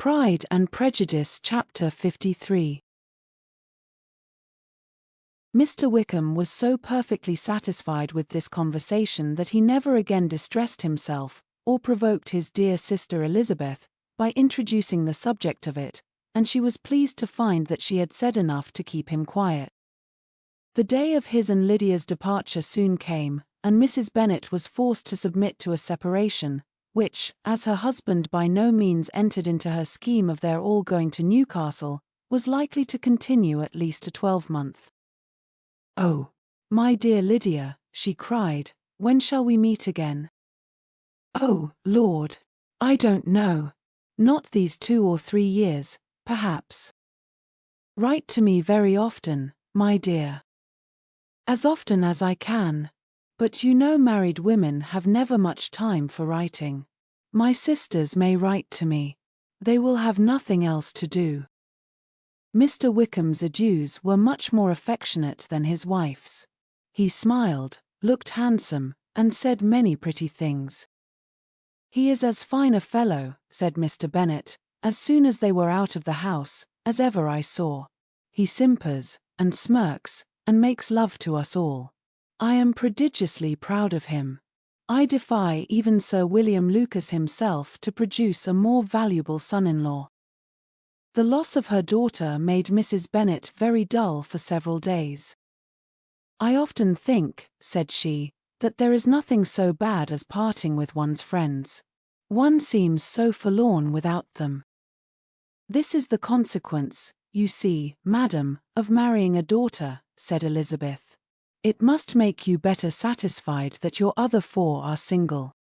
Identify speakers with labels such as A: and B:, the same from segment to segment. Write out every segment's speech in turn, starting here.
A: Pride and Prejudice Chapter 53. Mr. Wickham was so perfectly satisfied with this conversation that he never again distressed himself, or provoked his dear sister Elizabeth, by introducing the subject of it, and she was pleased to find that she had said enough to keep him quiet. The day of his and Lydia's departure soon came, and Mrs. Bennet was forced to submit to a separation, which, as her husband by no means entered into her scheme of their all going to Newcastle, was likely to continue at least a 12-month. "Oh, my dear Lydia," she cried, "when shall we meet again?" "Oh, Lord, I don't know. Not these 2 or 3 years, perhaps." "Write to me very often, my dear." "As often as I can. But you know married women have never much time for writing. My sisters may write to me. They will have nothing else to do." Mr. Wickham's adieus were much more affectionate than his wife's. He smiled, looked handsome, and said many pretty things. "He is as fine a fellow," said Mr. Bennet, as soon as they were out of the house, "as ever I saw. He simpers, and smirks, and makes love to us all. I am prodigiously proud of him. I defy even Sir William Lucas himself to produce a more valuable son-in-law." The loss of her daughter made Mrs. Bennet very dull for several days. "I often think," said she, "that there is nothing so bad as parting with one's friends. One seems so forlorn without them." "This is the consequence, you see, madam, of marrying a daughter," said Elizabeth. "It must make you better satisfied that your other 4 are single."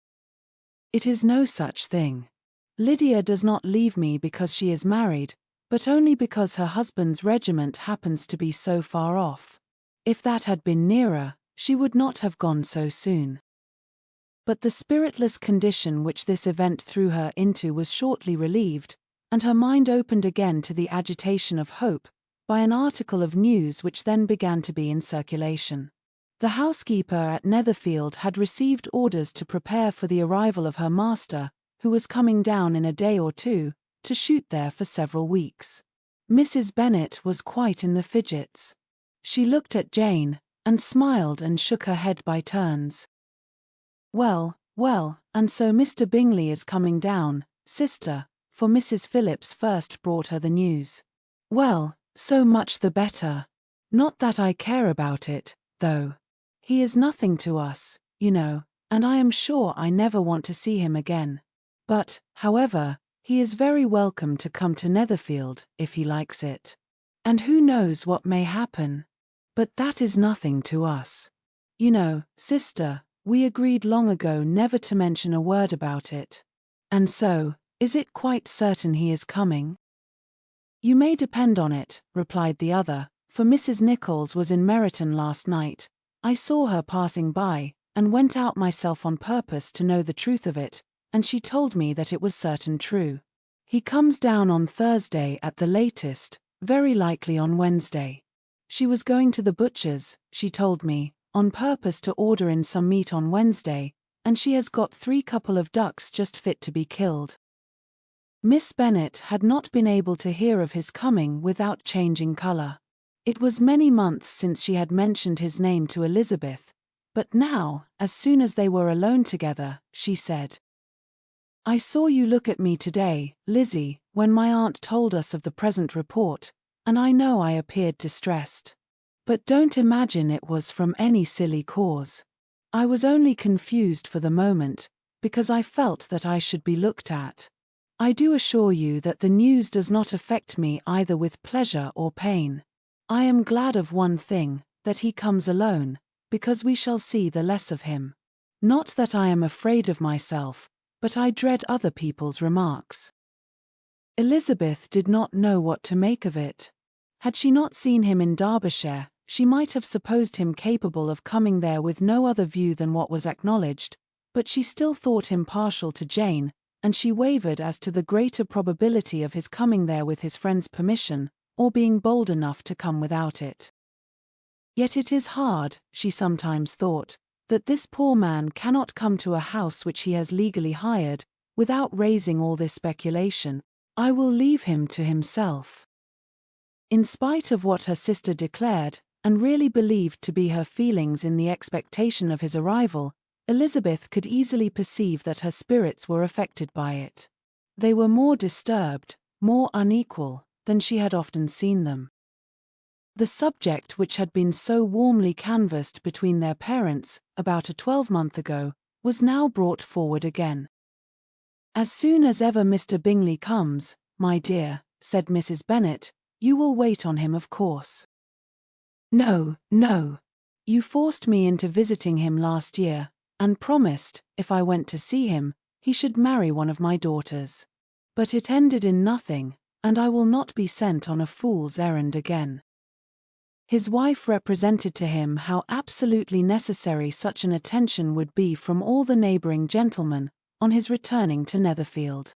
A: "It is no such thing. Lydia does not leave me because she is married, but only because her husband's regiment happens to be so far off. If that had been nearer, she would not have gone so soon." But the spiritless condition which this event threw her into was shortly relieved, and her mind opened again to the agitation of hope, by an article of news which then began to be in circulation. The housekeeper at Netherfield had received orders to prepare for the arrival of her master, who was coming down in a day or 2, to shoot there for several weeks. Mrs. Bennet was quite in the fidgets. She looked at Jane, and smiled and shook her head by turns. "Well, well, and so Mr. Bingley is coming down, sister," for Mrs. Phillips first brought her the news. "Well, so much the better. Not that I care about it, though. He is nothing to us, you know, and I am sure I never want to see him again. But, however, he is very welcome to come to Netherfield, if he likes it. And who knows what may happen? But that is nothing to us. You know, sister, we agreed long ago never to mention a word about it. And so, is it quite certain he is coming?" "You may depend on it," replied the other, "for Mrs. Nichols was in Meryton last night. I saw her passing by, and went out myself on purpose to know the truth of it, and she told me that it was certain true. He comes down on Thursday at the latest, very likely on Wednesday. She was going to the butcher's, she told me, on purpose to order in some meat on Wednesday, and she has got 3 couple of ducks just fit to be killed." Miss Bennet had not been able to hear of his coming without changing colour. It was many months since she had mentioned his name to Elizabeth, but now, as soon as they were alone together, she said, "I saw you look at me today, Lizzie, when my aunt told us of the present report, and I know I appeared distressed. But don't imagine it was from any silly cause. I was only confused for the moment, because I felt that I should be looked at. I do assure you that the news does not affect me either with pleasure or pain. I am glad of one thing, that he comes alone, because we shall see the less of him. Not that I am afraid of myself, but I dread other people's remarks." Elizabeth did not know what to make of it. Had she not seen him in Derbyshire, she might have supposed him capable of coming there with no other view than what was acknowledged, but she still thought him partial to Jane, and she wavered as to the greater probability of his coming there with his friend's permission, or being bold enough to come without it. Yet it is hard, she sometimes thought, that this poor man cannot come to a house which he has legally hired, without raising all this speculation, I will leave him to himself." In spite of what her sister declared, and really believed to be her feelings in the expectation of his arrival, Elizabeth could easily perceive that her spirits were affected by it. They were more disturbed, more unequal, than she had often seen them. The subject which had been so warmly canvassed between their parents, about a 12-month ago, was now brought forward again. "As soon as ever Mr. Bingley comes, my dear," said Mrs. Bennet, "you will wait on him, of course." "No, no. You forced me into visiting him last year, and promised, if I went to see him, he should marry one of my daughters. But it ended in nothing, and I will not be sent on a fool's errand again." His wife represented to him how absolutely necessary such an attention would be from all the neighbouring gentlemen, on his returning to Netherfield.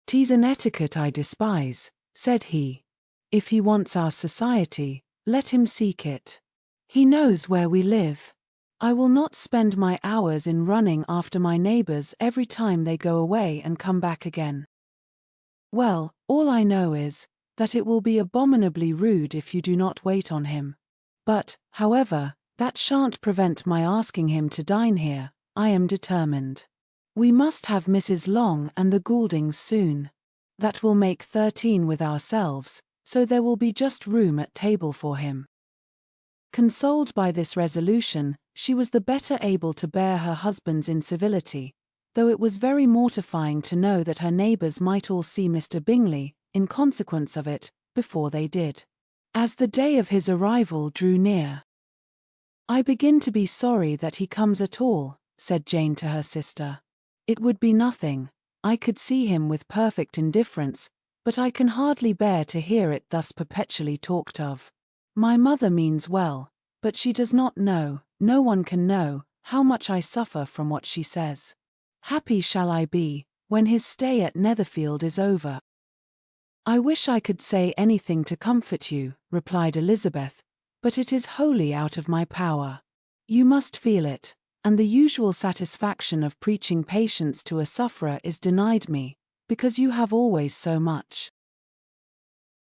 A: "'Tis an etiquette I despise," said he. "If he wants our society, let him seek it. He knows where we live. I will not spend my hours in running after my neighbours every time they go away and come back again. Well, all I know is, that it will be abominably rude if you do not wait on him. But, however, that shan't prevent my asking him to dine here. I am determined. We must have Mrs. Long and the Gouldings soon. That will make 13 with ourselves, so there will be just room at table for him." Consoled by this resolution, she was the better able to bear her husband's incivility, though it was very mortifying to know that her neighbours might all see Mr. Bingley, in consequence of it, before they did. As the day of his arrival drew near, "I begin to be sorry that he comes at all," said Jane to her sister. "It would be nothing. I could see him with perfect indifference, but I can hardly bear to hear it thus perpetually talked of. My mother means well, but she does not know, no one can know, how much I suffer from what she says. Happy shall I be, when his stay at Netherfield is over." "I wish I could say anything to comfort you," replied Elizabeth, "but it is wholly out of my power. You must feel it, and the usual satisfaction of preaching patience to a sufferer is denied me, because you have always so much."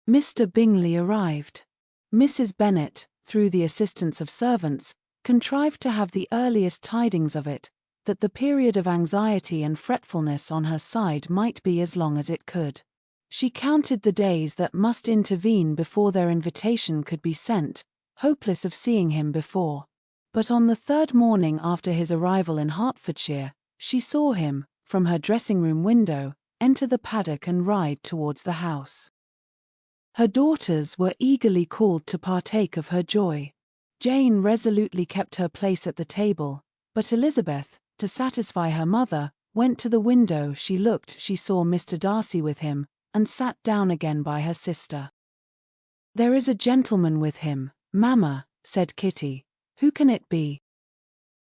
A: Mr. Bingley arrived. Mrs. Bennet, through the assistance of servants, contrived to have the earliest tidings of it, that the period of anxiety and fretfulness on her side might be as long as it could. She counted the days that must intervene before their invitation could be sent, hopeless of seeing him before. But on the 3rd morning after his arrival in Hertfordshire, she saw him, from her dressing-room window, enter the paddock and ride towards the house. Her daughters were eagerly called to partake of her joy. Jane resolutely kept her place at the table, but Elizabeth, to satisfy her mother, went to the window. She saw Mr. Darcy with him, and sat down again by her sister. "There is a gentleman with him, mamma," said Kitty. "Who can it be?"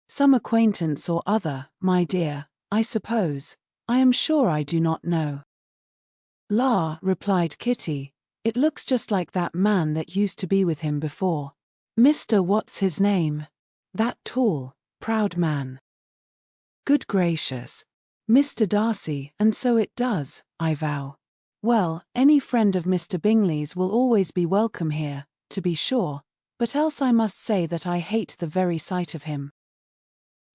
A: "Some acquaintance or other, my dear, I suppose. I am sure I do not know." "La," replied Kitty, "it looks just like that man that used to be with him before. Mr. What's his name? That tall, proud man. Good gracious. Mr. Darcy, and so it does, I vow. Well, any friend of Mr. Bingley's will always be welcome here, to be sure, but else I must say that I hate the very sight of him."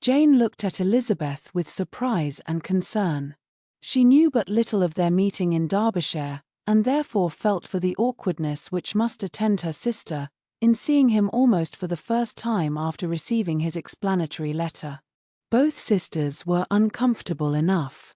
A: Jane looked at Elizabeth with surprise and concern. She knew but little of their meeting in Derbyshire, and therefore felt for the awkwardness which must attend her sister, in seeing him almost for the first time after receiving his explanatory letter. Both sisters were uncomfortable enough.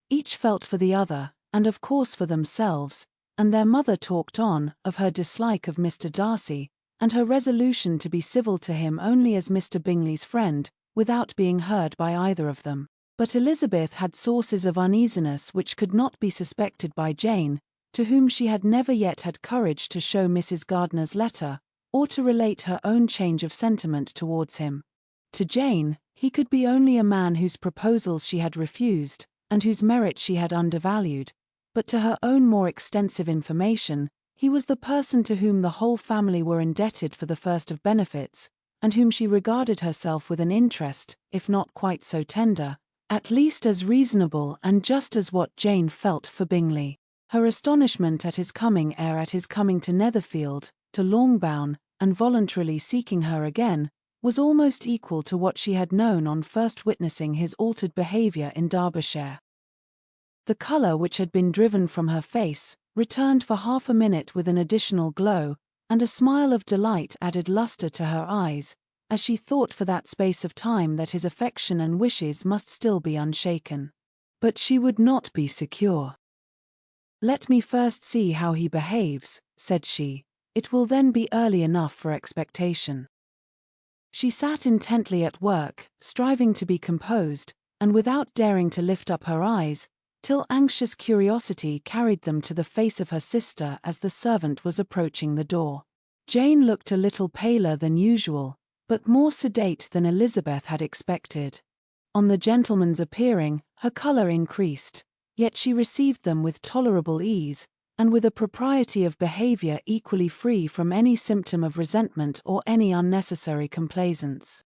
A: Each felt for the other, and of course for themselves, and their mother talked on, of her dislike of Mr. Darcy, and her resolution to be civil to him only as Mr. Bingley's friend, without being heard by either of them. But Elizabeth had sources of uneasiness which could not be suspected by Jane, to whom she had never yet had courage to show Mrs. Gardiner's letter, or to relate her own change of sentiment towards him. To Jane, he could be only a man whose proposals she had refused, and whose merit she had undervalued, but to her own more extensive information, he was the person to whom the whole family were indebted for the first of benefits, and whom she regarded herself with an interest, if not quite so tender, at least as reasonable and just as what Jane felt for Bingley. Her astonishment at his coming to Netherfield, to Longbourn, and voluntarily seeking her again, was almost equal to what she had known on first witnessing his altered behaviour in Derbyshire. The colour which had been driven from her face returned for half a minute with an additional glow, and a smile of delight added lustre to her eyes, as she thought for that space of time that his affection and wishes must still be unshaken. But she would not be secure. "Let me first see how he behaves," said she. "It will then be early enough for expectation." She sat intently at work, striving to be composed, and without daring to lift up her eyes, till anxious curiosity carried them to the face of her sister as the servant was approaching the door. Jane looked a little paler than usual, but more sedate than Elizabeth had expected. On the gentleman's appearing, her colour increased, yet she received them with tolerable ease, and with a propriety of behaviour equally free from any symptom of resentment or any unnecessary complaisance.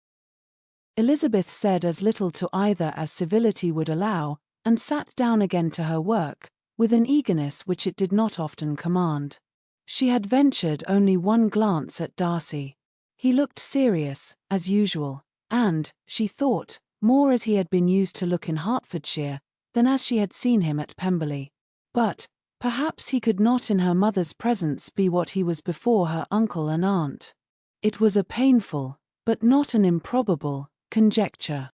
A: Elizabeth said as little to either as civility would allow, and sat down again to her work, with an eagerness which it did not often command. She had ventured only one glance at Darcy. He looked serious, as usual, and, she thought, more as he had been used to look in Hertfordshire, than as she had seen him at Pemberley. But, perhaps he could not in her mother's presence be what he was before her uncle and aunt. It was a painful, but not an improbable, conjecture.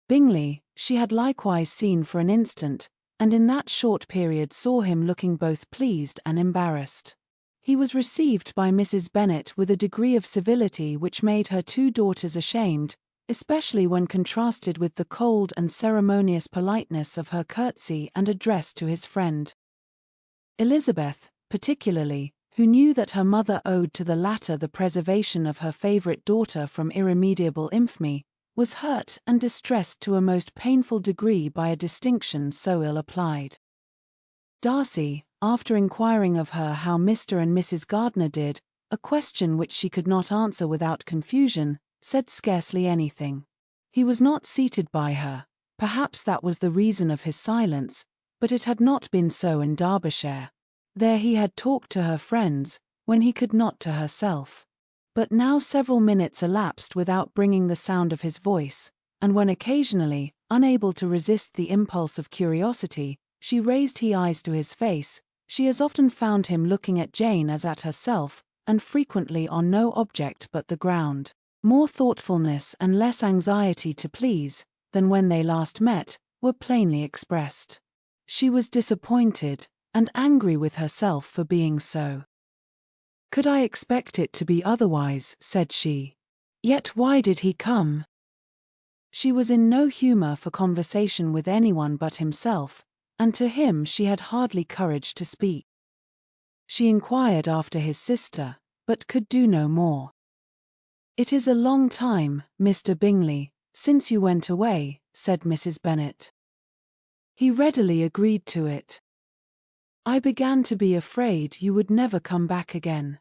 A: Bingley, she had likewise seen for an instant, and in that short period saw him looking both pleased and embarrassed. He was received by Mrs. Bennet with a degree of civility which made her two daughters ashamed, especially when contrasted with the cold and ceremonious politeness of her curtsy and address to his friend. Elizabeth, particularly, who knew that her mother owed to the latter the preservation of her favourite daughter from irremediable infamy, was hurt and distressed to a most painful degree by a distinction so ill applied. Darcy, after inquiring of her how Mr. and Mrs. Gardiner did, a question which she could not answer without confusion, said scarcely anything. He was not seated by her, perhaps that was the reason of his silence, but it had not been so in Derbyshire. There he had talked to her friends, when he could not to herself. But now several minutes elapsed without bringing the sound of his voice, and when occasionally, unable to resist the impulse of curiosity, she raised her eyes to his face, she as often found him looking at Jane as at herself, and frequently on no object but the ground. More thoughtfulness and less anxiety to please, than when they last met, were plainly expressed. She was disappointed, and angry with herself for being so. "Could I expect it to be otherwise?" said she. "Yet why did he come?" She was in no humour for conversation with anyone but himself, and to him she had hardly courage to speak. She inquired after his sister, but could do no more. "It is a long time, Mr. Bingley, since you went away," said Mrs. Bennet. He readily agreed to it. "I began to be afraid you would never come back again.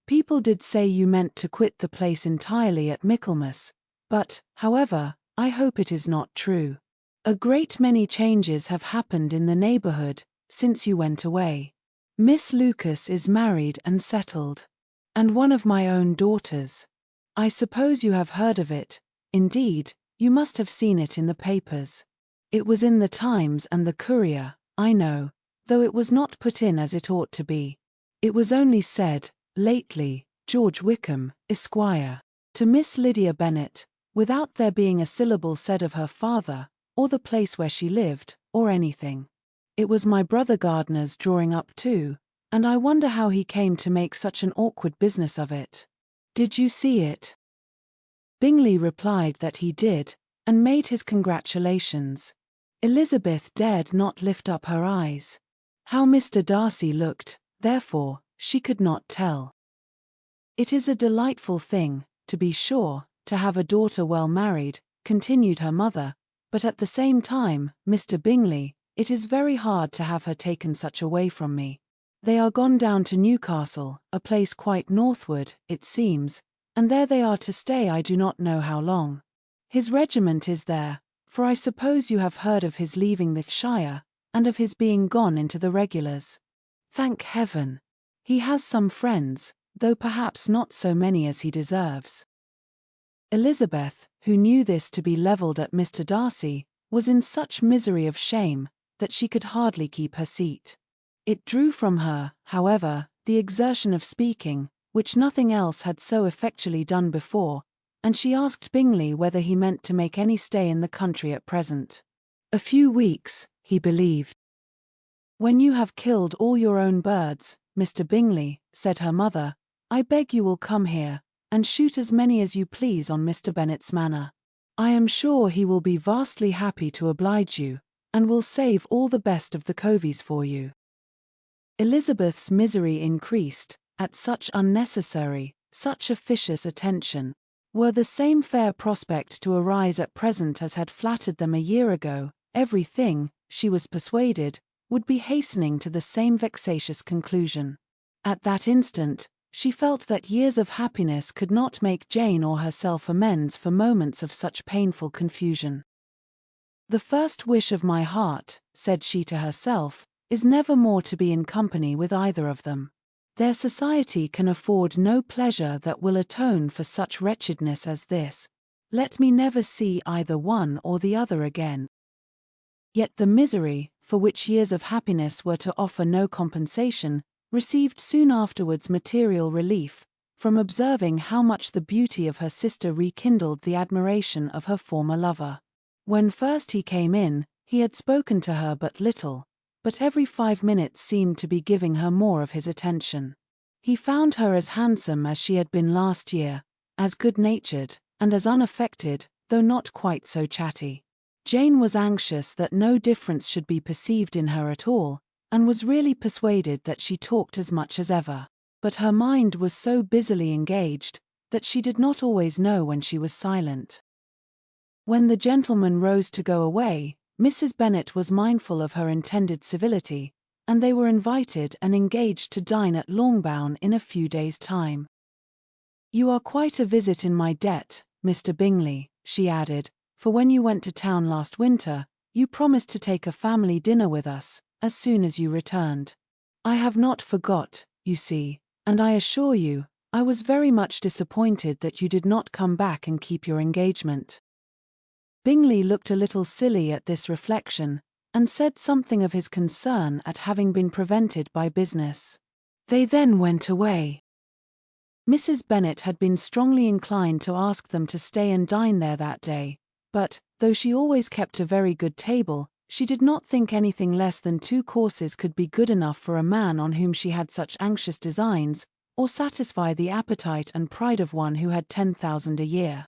A: People did say you meant to quit the place entirely at Michaelmas, but, however, I hope it is not true. A great many changes have happened in the neighbourhood since you went away. Miss Lucas is married and settled, and one of my own daughters. I suppose you have heard of it. Indeed, you must have seen it in the papers. It was in the Times and the Courier, I know, though it was not put in as it ought to be. It was only said, lately, George Wickham, Esquire, to Miss Lydia Bennet, without there being a syllable said of her father, or the place where she lived, or anything. It was my brother Gardiner's drawing up too, and I wonder how he came to make such an awkward business of it. Did you see it?" Bingley replied that he did, and made his congratulations. Elizabeth dared not lift up her eyes. How Mr. Darcy looked, therefore, she could not tell. "It is a delightful thing, to be sure, to have a daughter well married," continued her mother, "but at the same time, Mr. Bingley, it is very hard to have her taken such away from me. They are gone down to Newcastle, a place quite northward, it seems, and there they are to stay I do not know how long. His regiment is there, for I suppose you have heard of his leaving the shire, and of his being gone into the regulars. Thank heaven! He has some friends, though perhaps not so many as he deserves. Elizabeth, who knew this to be levelled at Mr. Darcy, was in such misery of shame that she could hardly keep her seat. It drew from her, however, the exertion of speaking, which nothing else had so effectually done before, and she asked Bingley whether he meant to make any stay in the country at present. A few weeks, he believed. When you have killed all your own birds, Mr. Bingley, said her mother, I beg you will come here, and shoot as many as you please on Mr. Bennet's manor. I am sure he will be vastly happy to oblige you, and will save all the best of the coveys for you. Elizabeth's misery increased, at such unnecessary, such officious attention. Were the same fair prospect to arise at present as had flattered them a year ago, everything, she was persuaded, would be hastening to the same vexatious conclusion. At that instant, she felt that years of happiness could not make Jane or herself amends for moments of such painful confusion. The first wish of my heart, said she to herself, is never more to be in company with either of them. Their society can afford no pleasure that will atone for such wretchedness as this. Let me never see either one or the other again. Yet the misery, for which years of happiness were to offer no compensation, received soon afterwards material relief, from observing how much the beauty of her sister rekindled the admiration of her former lover. When first he came in, he had spoken to her but little, but every 5 minutes seemed to be giving her more of his attention. He found her as handsome as she had been last year, as good-natured, and as unaffected, though not quite so chatty. Jane was anxious that no difference should be perceived in her at all, and was really persuaded that she talked as much as ever. But her mind was so busily engaged, that she did not always know when she was silent. When the gentleman rose to go away, Mrs. Bennet was mindful of her intended civility, and they were invited and engaged to dine at Longbourn in a few days' time. You are quite a visit in my debt, Mr. Bingley, she added, for when you went to town last winter, you promised to take a family dinner with us, as soon as you returned. I have not forgot, you see, and I assure you, I was very much disappointed that you did not come back and keep your engagement. Bingley looked a little silly at this reflection, and said something of his concern at having been prevented by business. They then went away. Mrs. Bennet had been strongly inclined to ask them to stay and dine there that day, but, though she always kept a very good table, she did not think anything less than 2 courses could be good enough for a man on whom she had such anxious designs, or satisfy the appetite and pride of one who had 10,000 a year.